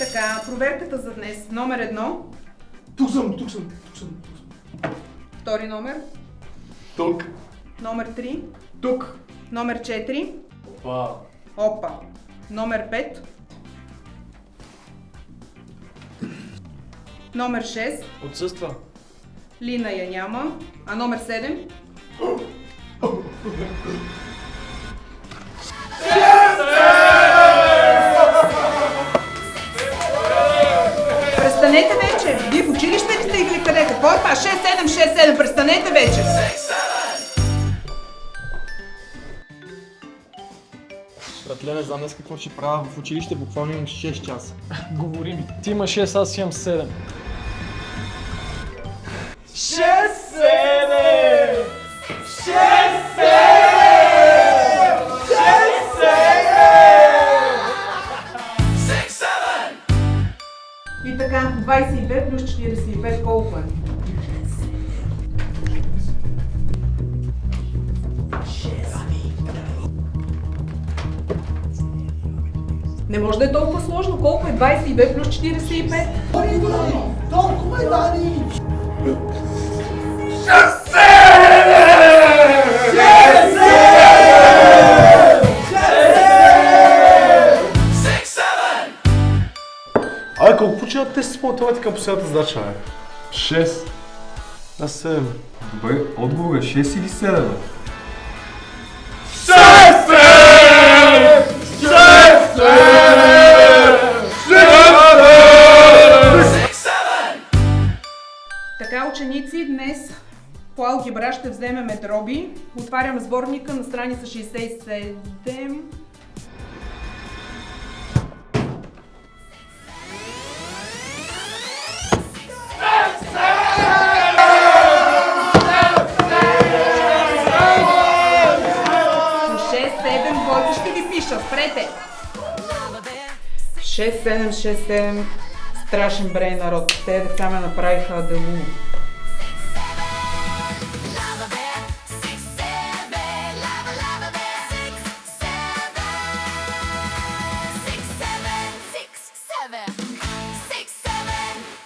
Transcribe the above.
Така, проверката за днес. Номер 1. Тук съм. Втори номер. Тук. Номер 3. Тук. Номер 4. Опа. Номер 5. Номер 6. Отсъства. Лина я няма. А номер 7? Престанете вече! Вие в училище ли сте или къде? Какво е това? 6-7, престанете вече! Братле, не знам днес какво ще правя в училище, буквално имам 6 часа. Говори ми. Ти имаш 6, аз имам 7. 6-7! И така, 22 плюс 45 колко е? Не може да е толкова сложно. Колко е 22 плюс 45? Толкова е, Дани! Абе, колко починат тест с математика по последната задача, бе? 6. Аз 7. Добре, отговор е 6 или 7? Така, ученици, днес по алгебра ще вземем дроби. Отварям сборника на страница 67. Който ще ви пиша, спрете! 6-7, страшен брей народ. Те деца ме направиха делу.